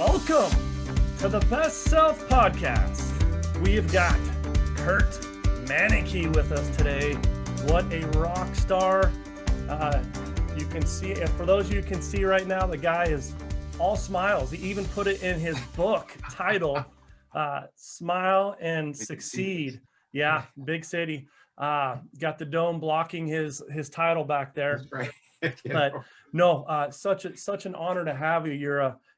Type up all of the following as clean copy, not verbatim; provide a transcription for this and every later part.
Welcome to the Best Self Podcast. We've got Kirt Manecke with us today. What a rock star. You can see, and for those of you who can see right now, the guy is all smiles. He even put it in his book title, Smile and Succeed. Yeah, big city. Got the dome blocking his title back there. That's right. But no, such an honor to have you.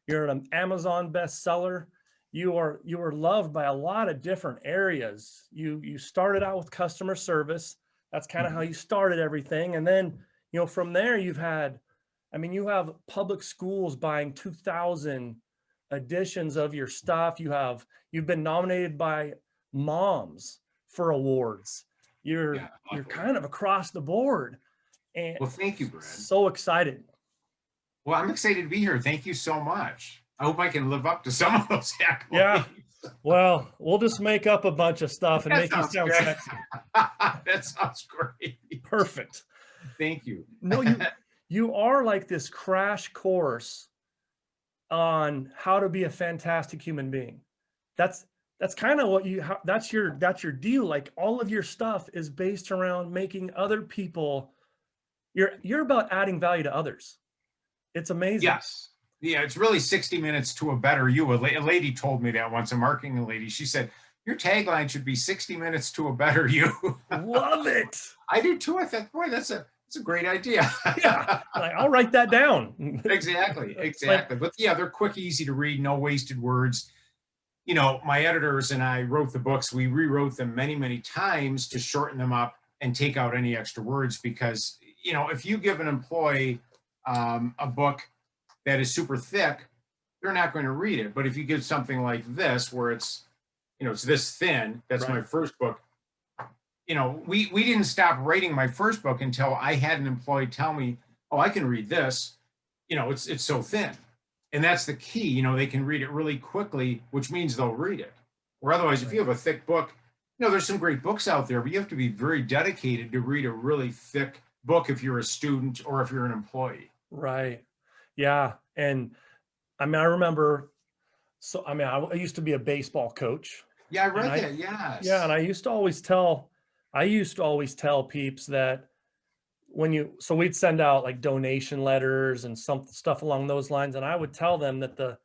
You're an Amazon bestseller. You are loved by a lot of different areas. You started out with customer service. That's kind of how you started everything, and then from there you have public schools buying 2,000 editions of your stuff. You've been nominated by moms for awards. You're kind of across the board. And well, thank you, Brad. So excited. Well, I'm excited to be here. Thank you so much. I hope I can live up to some of those accolades. Yeah. Well, we'll just make up a bunch of stuff and make you sound great. sexy. That sounds great. Perfect. Thank you. No, you are like this crash course on how to be a fantastic human being. That's kind of what that's your deal. Like all of your stuff is based around making other people. You're about adding value to others. It's amazing. Yes. Yeah, it's really 60 minutes to a better you. A lady told me that once, a marketing lady. She said, your tagline should be 60 minutes to a better you. Love it. I do too. I thought, boy, that's a great idea. Yeah, I'll write that down. Exactly. But yeah, they're quick, easy to read, no wasted words. My editors and I wrote the books. We rewrote them many, many times to shorten them up and take out any extra words because, if you give an employee a book that is super thick, they're not going to read it. But if you give something like this, where it's this thin, that's right. My first book. We didn't stop writing my first book until I had an employee tell me, oh, I can read this. It's so thin. And that's the key. They can read it really quickly, which means they'll read it. Or otherwise, if you have a thick book, there's some great books out there, but you have to be very dedicated to read a really thick book if you're a student or if you're an employee. Right. Yeah. And I remember, I used to be a baseball coach. Yeah, I read that. Yes. Yeah. And I used to always tell peeps that so we'd send out like donation letters and some stuff along those lines. And I would tell them that the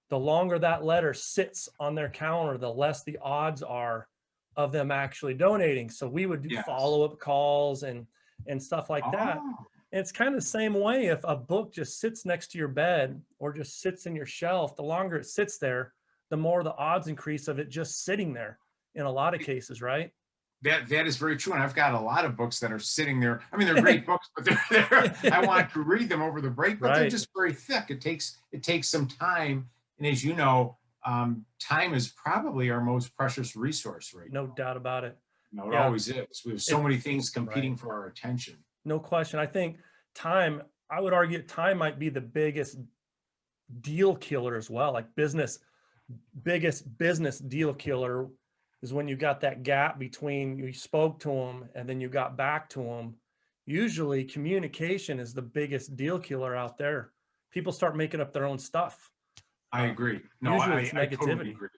longer that letter sits on their counter, the less the odds are of them actually donating. So we would do follow-up calls and stuff like that. And it's kind of the same way. If a book just sits next to your bed or just sits in your shelf, the longer it sits there, the more the odds increase of it just sitting there in a lot of cases, right? That is very true. And I've got a lot of books that are sitting there. They're great books, but I want to read them over the break, but they're just very thick. It takes some time. And as you know, time is probably our most precious resource right now. No doubt about it. It always is. We have so many things competing for our attention. No question. I think I would argue time might be the biggest deal killer as well. Like biggest business deal killer is when you got that gap between you spoke to them and then you got back to them. Usually communication is the biggest deal killer out there. People start making up their own stuff. I agree. No, usually it's negativity. I totally agree.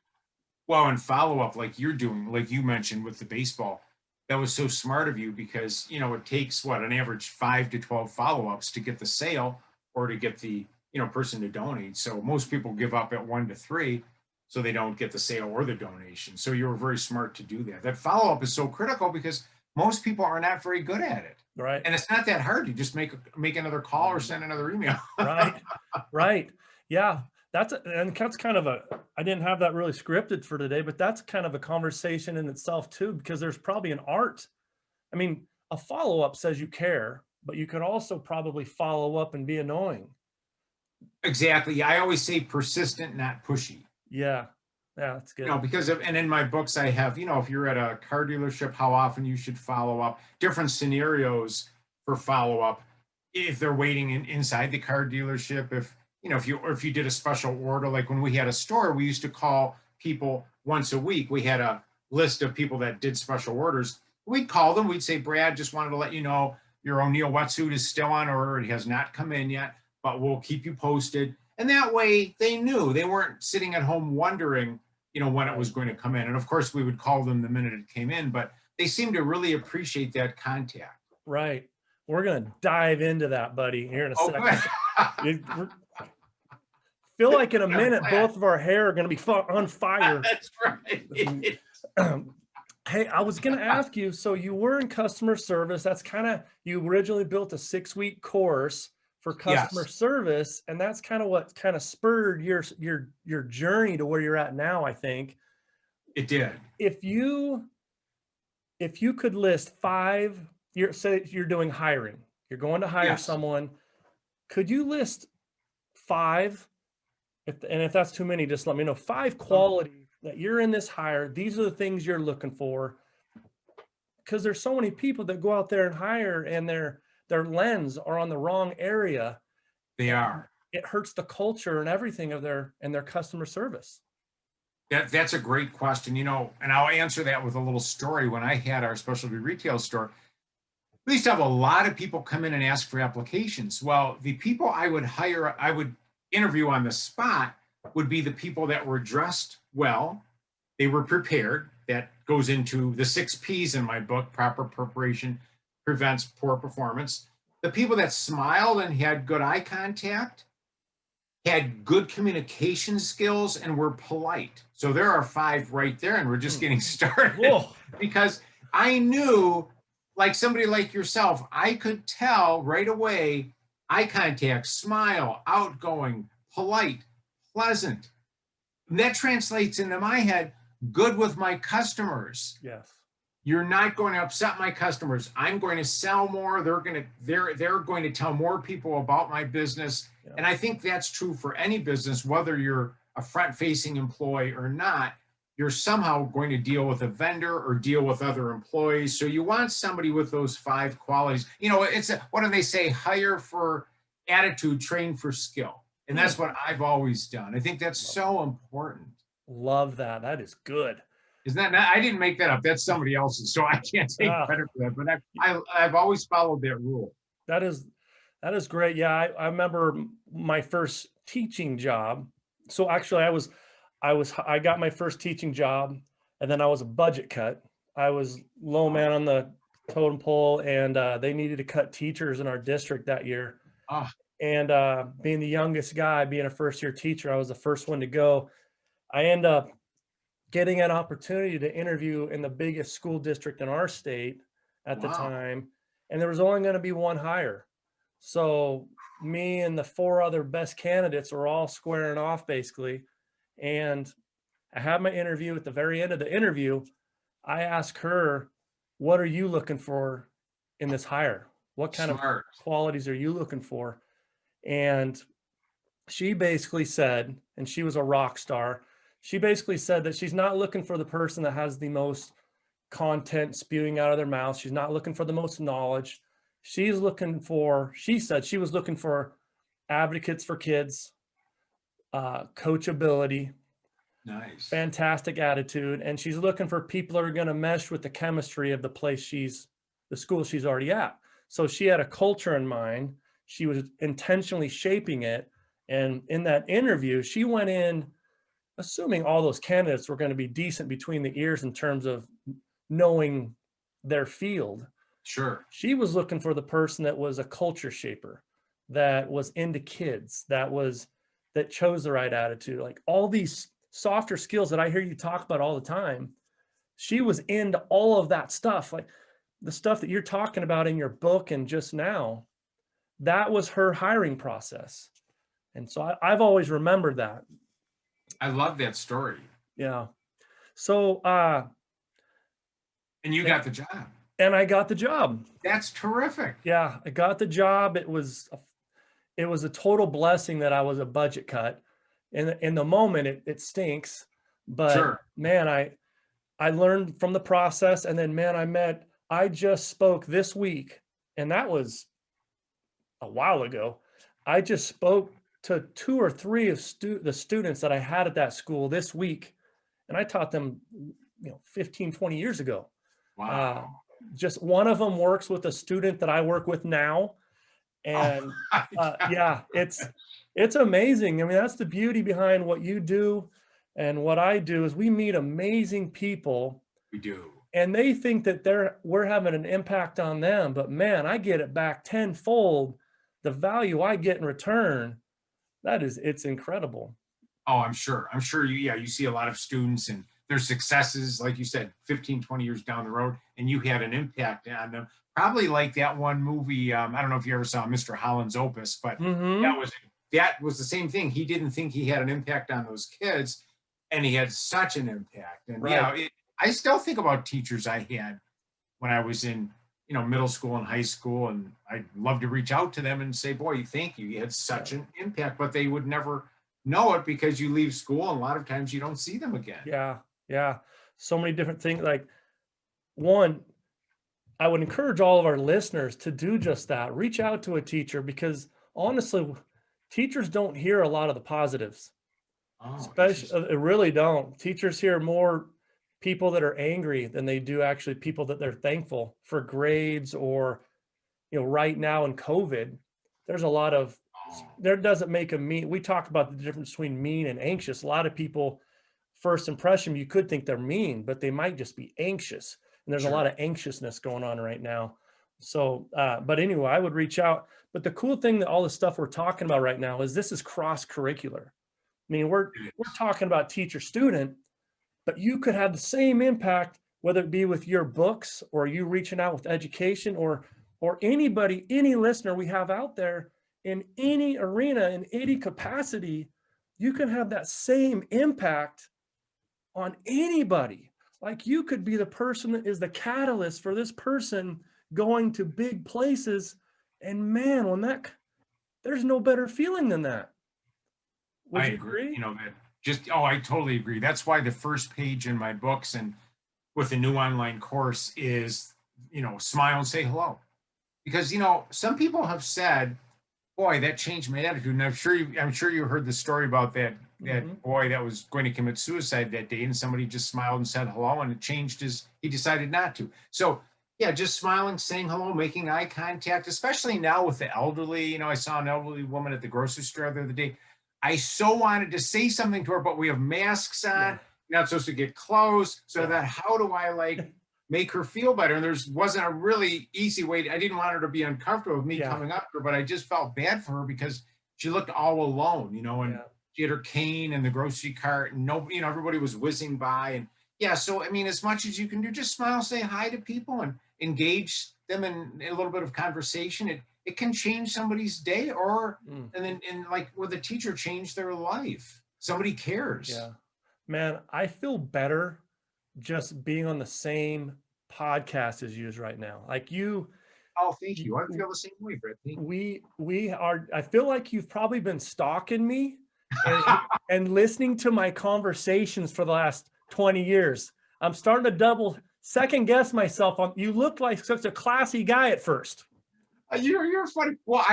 Well, and follow-up like you're doing, like you mentioned with the baseball, that was so smart of you because, it takes an average 5 to 12 follow-ups to get the sale or to get the, person to donate. So most people give up at 1 to 3 so they don't get the sale or the donation. So you were very smart to do that. That follow-up is so critical because most people are not very good at it. Right. And it's not that hard. You just make another call or send another email. Right. Yeah. That's kind of I didn't have that really scripted for today, but that's kind of a conversation in itself too, because there's probably an art. A follow-up says you care, but you could also probably follow up and be annoying. Exactly. I always say persistent, not pushy. Yeah, that's good. And in my books I have, if you're at a car dealership, how often you should follow up, different scenarios for follow-up, if they're waiting inside the car dealership, if you did a special order, like when we had a store, we used to call people once a week. We had a list of people that did special orders. We'd call them. We'd say, Brad, just wanted to let you know your O'Neill wetsuit is still on order. It has not come in yet, but we'll keep you posted. And that way they knew they weren't sitting at home wondering, when it was Right. going to come in. And of course we would call them the minute it came in, but they seemed to really appreciate that contact. Right. We're gonna dive into that, buddy, here in a Oh, good. second. Feel like in a I'm minute, glad. both of our hair are gonna be on fire. That's right. Hey, I was gonna ask you, so you were in customer service. That's kind of, you originally built a 6-week course for customer Yes, service, and that's kind of what kind of spurred your journey to where you're at now, I think. it did. If you could list 5, say you're doing hiring, you're going to hire Yes. someone, could you list 5, if that's too many, just let me know, 5 qualities that you're in this hire, these are the things you're looking for? Because there's so many people that go out there and hire, and their lens are on the wrong area, They and are. it hurts the culture and everything of their customer service. That's a great question, and I'll answer that with a little story. When I had our specialty retail store, we used to have a lot of people come in and ask for applications. Well, the people I would hire, I would interview on the spot, would be the people that were dressed well, they were prepared. That goes into the 6 P's in my book. Proper preparation prevents poor performance. The people that smiled and had good eye contact, had good communication skills, and were polite. So there are 5 right there, and we're just getting started. Whoa. Because I knew, like somebody like yourself, I could tell right away, eye contact, smile, outgoing, polite, pleasant. And that translates into my head, good with my customers. Yes. You're not going to upset my customers. I'm going to sell more. They're going to tell more people about my business. Yeah. And I think that's true for any business, whether you're a front-facing employee or not. You're somehow going to deal with a vendor or deal with other employees. So you want somebody with those 5 qualities. What do they say? Hire for attitude, train for skill. And that's what I've always done. I think that's so important. Love that. That is good. Isn't that? I didn't make that up. That's somebody else's, so I can't take credit for that. But I've always followed that rule. That is great. Yeah, I remember my first teaching job. So actually, I got my first teaching job, and then I was a budget cut. I was low man on the totem pole, and they needed to cut teachers in our district that year. Oh, And being the youngest guy, being a first-year teacher, I was the first one to go. I end up getting an opportunity to interview in the biggest school district in our state at the wow. time, and there was only going to be 1 hire. So me and the 4 other best candidates were all squaring off basically. And I had my interview. At the very end of the interview, I asked her, what are you looking for in this hire? What kind Smart. of qualities are you looking for? And she basically said, and she was a rock star, she basically said that she's not looking for the person that has the most content spewing out of their mouth. She's not looking for the most knowledge. She said she was looking for advocates for kids, coachability, Nice. fantastic attitude, and she's looking for people that are going to mesh with the chemistry of the school she's already at. So she had a culture in mind. She was intentionally shaping it. And in that interview, she went in assuming all those candidates were going to be decent between the ears in terms of knowing their field. Sure. She was looking for the person that was a culture shaper, that was into kids, that chose the right attitude, like all these softer skills that I hear you talk about all the time. She was into all of that stuff, like the stuff that you're talking about in your book and just now. That was her hiring process. And so I've always remembered that. I love that story. Yeah. So, and you got the job. And I got the job. That's terrific. Yeah, I got the job. It was a total blessing that I was a budget cut. In the moment, it stinks, but sure. Man, I learned from the process, and then man, I just spoke this week, and that was a while ago. I just spoke to 2 or 3 of the students that I had at that school this week, and I taught them, 15, 20 years ago. Wow. Just one of them works with a student that I work with now, And my yeah, it's amazing. I mean, that's the beauty behind what you do and what I do is we meet amazing people we do. and they think that we're having an impact on them, but man, I get it back tenfold. The value I get in return, it's incredible. Oh, I'm sure. I'm sure you, yeah, you see a lot of students and their successes, like you said, 15, 20 years down the road, and you had an impact on them. Probably like that one movie. I don't know if you ever saw Mr. Holland's Opus, but that Hmm. was that was the same thing. He didn't think he had an impact on those kids, and he had such an impact. And Right. yeah, I still think about teachers I had when I was in, middle school and high school, and I'd love to reach out to them and say, "Boy, thank you. You had Yeah. such an impact," but they would never know it because you leave school and a lot of times you don't see them again. Yeah. Yeah. So many different things. Like one, I would encourage all of our listeners to do just that. Reach out to a teacher because honestly, teachers don't hear a lot of the positives. Oh, Especially, interesting. it really don't. Teachers hear more people that are angry than they do actually people that they're thankful for grades or, right now in COVID, there's a lot of, Oh, there doesn't make a mean. We talk about the difference between mean and anxious. A lot of people, first impression, you could think they're mean, but they might just be anxious. And there's a lot sure. of anxiousness going on right now. So, but anyway, I would reach out. But the cool thing that all the stuff we're talking about right now is this is cross curricular. I mean, It we're is. talking about teacher student, but you could have the same impact, whether it be with your books or you reaching out with education or anybody, any listener we have out there in any arena, in any capacity, you can have that same impact on anybody. Like you could be the person that is the catalyst for this person going to big places. And man, there's no better feeling than that. Would I you agree. agree? That just, oh, I totally agree. That's why the first page in my books and with the new online course is, smile and say hello. Because, some people have said, boy, that changed my attitude. And I'm sure you heard the story about that Hmm. boy that was going to commit suicide that day, and somebody just smiled and said hello, and it changed he decided not to. So yeah, just smiling, saying hello, making eye contact, especially now with the elderly. I saw an elderly woman at the grocery store the other day. I so wanted to say something to her, but we have masks Yeah. on. You're not supposed to get close. So Yeah. that how do I like make her feel better? And there's wasn't a really easy way. I didn't want her to be uncomfortable with me Yeah. coming up to her, but I just felt bad for her because she looked all alone, and Yeah. she had her cane and the grocery cart, and nobody, everybody was whizzing by. And yeah, so I mean, as much as you can do, just smile, say hi to people, and engage them in a little bit of conversation. It can change somebody's day, or Mm. and then and like with a teacher, change their life. Somebody cares. Yeah. Man, I feel better just being on the same podcast as you right now. Like Oh, thank y- you. I feel the same way, Brett. Thank you. we are, I feel like you've probably been stalking me and listening to my conversations for the last 20 years. I'm starting to double second guess myself on you look like such a classy guy at first. You're funny. Well,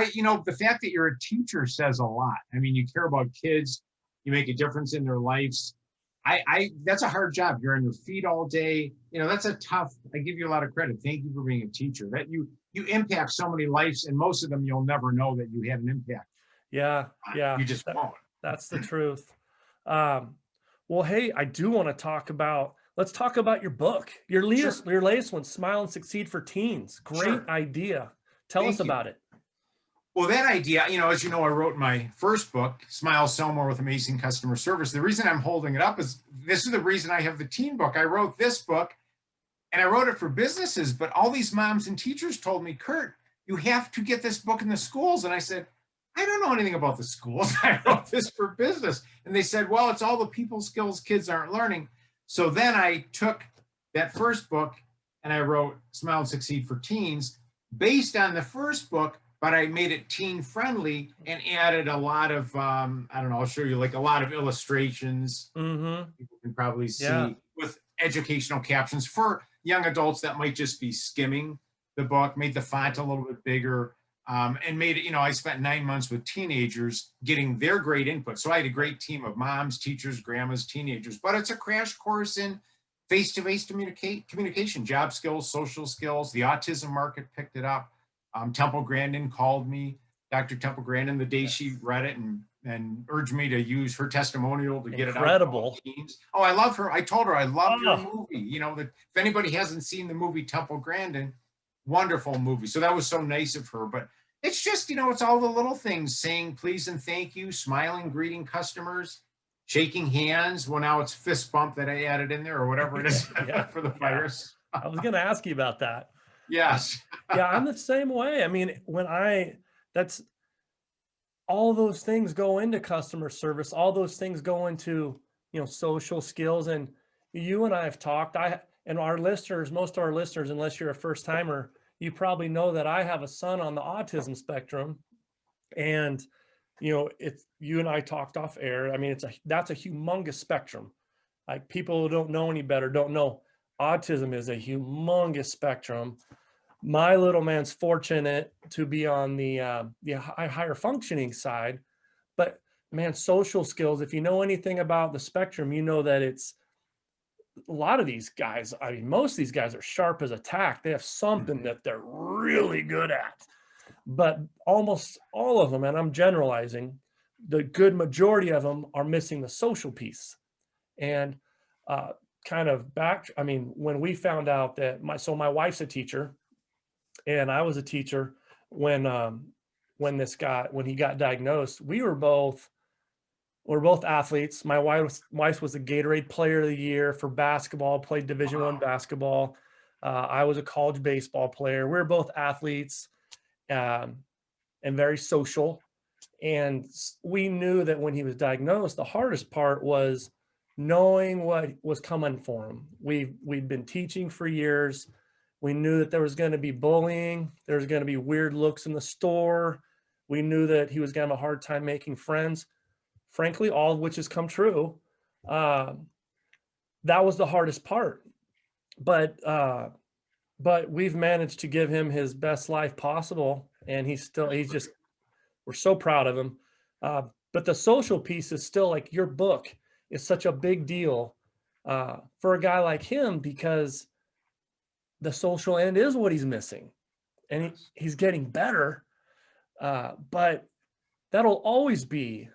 the fact that you're a teacher says a lot. I mean, you care about kids, you make a difference in their lives. That's a hard job. You're on your feet all day. That's a tough. I give you a lot of credit. Thank you for being a teacher. That you impact so many lives, and most of them you'll never know that you had an impact Yeah, on. yeah. You just won't. That's the truth. Um, well, hey, I do want to let's talk about your book, Sure. your latest one, Smile and Succeed for Teens. Great Sure. idea. Tell us Thank you. about it. Well, that idea, as you know, I wrote my first book, Smile, Sell More with Amazing Customer Service. The reason I'm holding it up is this is the reason I have the teen book. I wrote this book and I wrote it for businesses, but all these moms and teachers told me, Kirt, you have to get this book in the schools. And I said, I don't know anything about the schools. I wrote this for business. And they said, well, it's all the people skills kids aren't learning. So then I took that first book and I wrote Smile and Succeed for Teens based on the first book, but I made it teen friendly and added a lot of, I don't know, I'll show you like a lot of illustrations Mm-hmm. people can probably Yeah. see with educational captions for young adults that might just be skimming the book, made the font a little bit bigger, and made it, I spent 9 months with teenagers getting their great input. So I had a great team of moms, teachers, grandmas, teenagers, but it's a crash course in face-to-face communication, job skills, social skills. The autism market picked it up. Temple Grandin called me, Dr. Temple Grandin, the day she read it and urged me to use her testimonial to get it out to all teens. Oh, I love her. I told her I love your movie. You know, that if anybody hasn't seen the movie Temple Grandin, wonderful movie. So that was so nice of her. But it's just, you know, it's all the little things, saying please and thank you, smiling, greeting customers, shaking hands. Well, now it's fist bump that I added in there or whatever it is for the virus. I was going to ask you about that. Yes. Yeah, I'm the same way. I mean, that's all those things go into customer service. All those things go into, you know, social skills. And you and I have talked, and our listeners, most of our listeners, unless you're a first timer, you probably know that I have a son on the autism spectrum. And, you know, you and I talked off air. I mean, that's a humongous spectrum. Like, people who don't know any better don't know autism is a humongous spectrum. My little man's fortunate to be on the higher functioning side, but man, social skills, if you know anything about the spectrum, you know that it's a lot of these guys. I mean, most of these guys are sharp as a tack. They have something that they're really good at, but almost all of them, and I'm generalizing, the good majority of them are missing the social piece. And I mean, when we found out that my wife's a teacher and I was a teacher when he got diagnosed, we're both athletes. My wife was a Gatorade Player of the Year for basketball, played Division I basketball. I was a college baseball player. We're both athletes and very social. And we knew that when he was diagnosed, the hardest part was knowing what was coming for him. We'd been teaching for years. We knew that there was going to be bullying. There was going to be weird looks in the store. We knew that he was going to have a hard time making friends. Frankly, all of which has come true. That was the hardest part. But we've managed to give him his best life possible. And we're so proud of him. But the social piece is still, like, your book is such a big deal for a guy like him, because the social end is what he's missing, and he's getting better. But that'll always be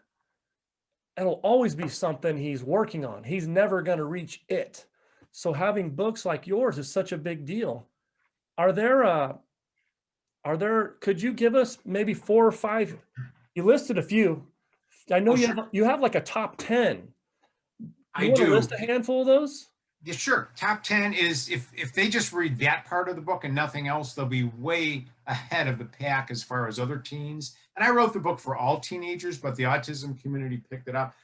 something he's working on. He's never going to reach it. So having books like yours is such a big deal. Could you give us maybe 4 or 5? You listed a few. I know you have like a top 10. I do. List a handful of those? Yeah, sure. Top 10 is, if they just read that part of the book and nothing else, they'll be way ahead of the pack as far as other teens. And I wrote the book for all teenagers, but the autism community picked it up.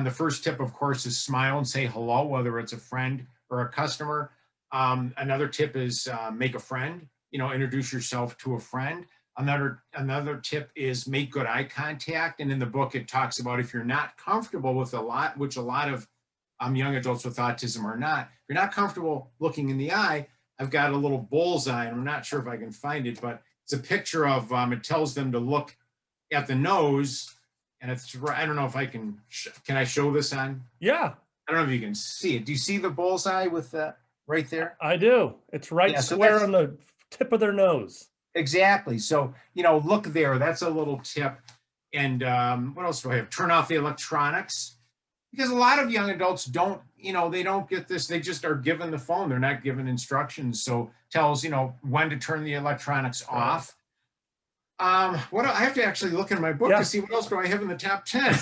The first tip, of course, is smile and say hello, whether it's a friend or a customer. Another tip is make a friend. You know, introduce yourself to a friend. Another tip is make good eye contact. And in the book, it talks about, if you're not comfortable with which a lot of young adults with autism are not, if you're not comfortable looking in the eye, I've got a little bullseye, and I'm not sure if I can find it, but it's a picture of, it tells them to look at the nose, and I don't know if I can I show this on? Yeah. I don't know if you can see it. Do you see the bullseye with that right there? I do. It's right square on the tip of their nose. Exactly. So, you know, look there. That's a little tip. And what else do I have? Turn off the electronics. Because a lot of young adults don't, you know, they don't get this. They just are given the phone. They're not given instructions. So tells, you know, when to turn the electronics off. What I have to actually look in my book to see what else do I have in the top 10.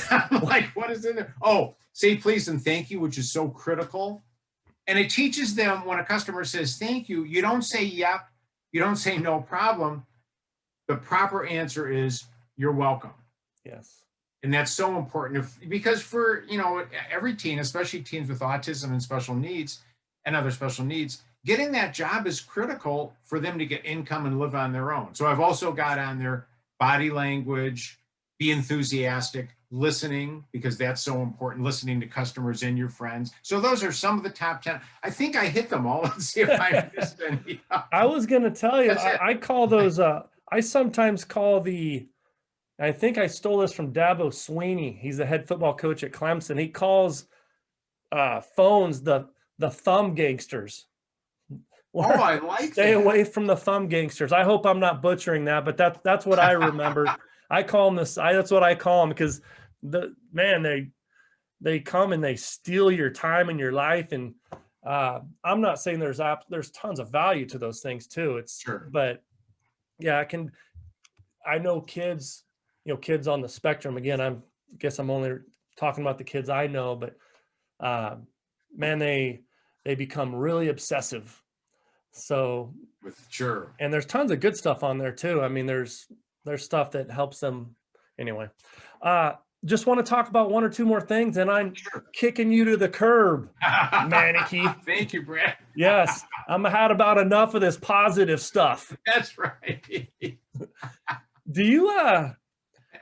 Like, what is in there? Oh, say please and thank you, which is so critical. And it teaches them, when a customer says thank you, you don't say yep, you don't say no problem. The proper answer is you're welcome. Yes. And that's so important because for, you know, every teen, especially teens with autism and special needs and other special needs, getting that job is critical for them to get income and live on their own. So I've also got on there body language, be enthusiastic, listening, because that's so important, listening to customers and your friends. So those are some of the top 10. I think I hit them all. Let's see if I missed any. I was going to tell you, I call those, I sometimes call I think I stole this from Dabo Sweeney. He's the head football coach at Clemson. He calls phones the thumb gangsters. Oh, I like Stay that. away from the thumb gangsters. I hope I'm not butchering that, but that's what I remember. I call them that's what I call them, because they come and they steal your time and your life. And I'm not saying there's tons of value to those things too. Sure. But yeah, I know kids, kids on the spectrum. Again, I guess I'm only talking about the kids I know, but man, they become really obsessive. So Sure. And there's tons of good stuff on there too. I mean, there's stuff that helps them. Anyway, just want to talk about one or two more things, and I'm kicking you to the curb, Manecke. Thank you, Brad. Yes, I'm had about enough of this positive stuff. That's right. Do you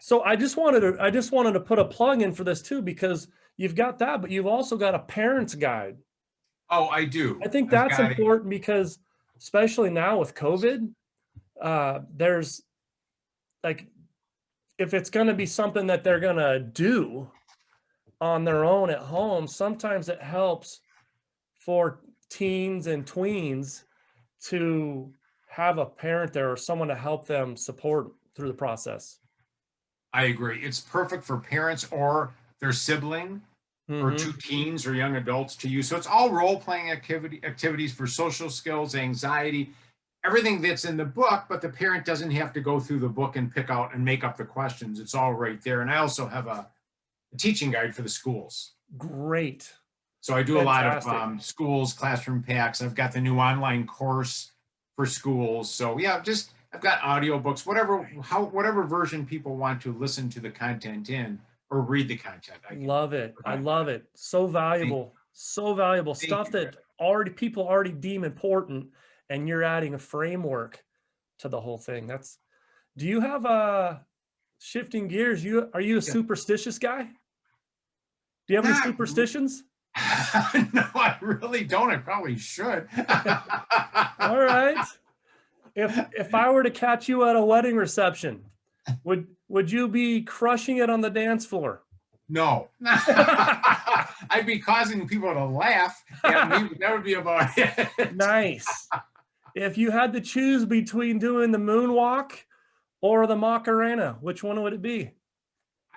so I just wanted to put a plug in for this too, because you've got that, but you've also got a parent's guide. Oh, I do. I think that's important because especially now with COVID, there's like, if it's going to be something that they're going to do on their own at home, sometimes it helps for teens and tweens to have a parent there or someone to help them support through the process. I agree. It's perfect for parents or their sibling or two teens or young adults to use. So it's all role-playing activities for social skills, anxiety, everything that's in the book, but the parent doesn't have to go through the book and pick out and make up the questions. It's all right there. And I also have a teaching guide for the schools. Great. So I do Fantastic. A lot of schools, classroom packs. I've got the new online course for schools. So yeah, I've got audiobooks, whatever version people want to listen to the content in or read the content. Love it. I love it. So valuable. Stuff that people already deem important, and you're adding a framework to the whole thing. Do you have shifting gears? Are you a superstitious guy? Do you have any superstitions? No, I really don't. I probably should. All right. If I were to catch you at a wedding reception, would you be crushing it on the dance floor? No. I'd be causing people to laugh. Yeah, that would be about it. Nice. If you had to choose between doing the moonwalk or the Macarena, which one would it be?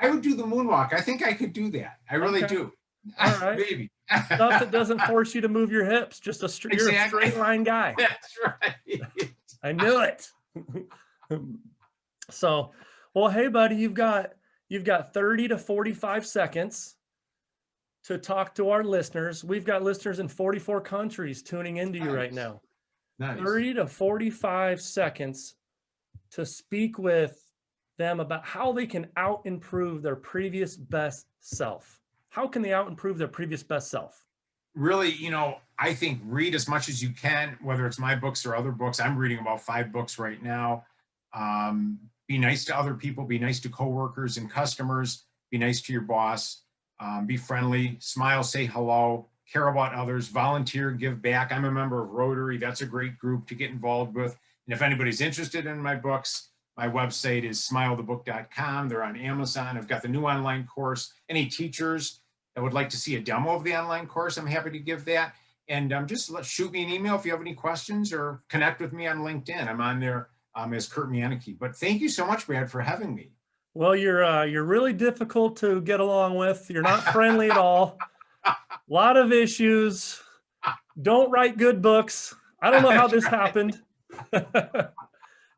I would do the moonwalk. I think I could do that. I really do. All right. Maybe. Stuff that doesn't force you to move your hips. Just you're a straight line guy. That's right. I knew it. So, well, hey, buddy, you've got 30 to 45 seconds to talk to our listeners. We've got listeners in 44 countries tuning into you right now. Nice. 30 to 45 seconds to speak with them about how they can out-improve their previous best self. How can they out-improve their previous best self? Really, I think read as much as you can, whether it's my books or other books. I'm reading about 5 books right now. Be nice to other people, be nice to coworkers and customers, be nice to your boss, be friendly, smile, say hello, care about others, volunteer, give back. I'm a member of Rotary. That's a great group to get involved with. And if anybody's interested in my books, my website is smilethebook.com. They're on Amazon. I've got the new online course. Any teachers that would like to see a demo of the online course, I'm happy to give that. And just shoot me an email if you have any questions, or connect with me on LinkedIn. I'm on there as Kirt Manecke. But thank you so much, Brad, for having me. Well, you're really difficult to get along with. You're not friendly at all. A lot of issues. Don't write good books. I don't know how this happened.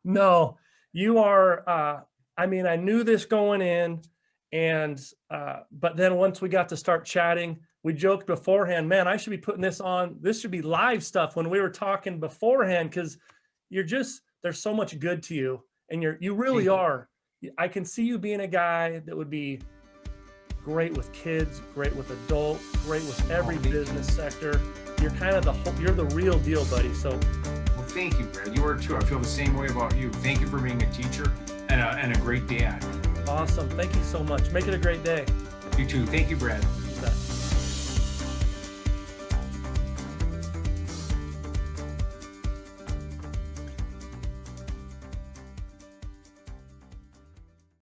No, you are. I mean, I knew this going in, and but then once we got to start chatting, we joked beforehand, man, I should be putting this on. This should be live stuff when we were talking beforehand, because there's so much good to you, and you really are. I can see you being a guy that would be great with kids, great with adults, great with every business sector. You're kind of you're the real deal, buddy. So, well, thank you, Brad. You are too. I feel the same way about you. Thank you for being a teacher and a great dad. Awesome. Thank you so much. Make it a great day. You too. Thank you, Brad.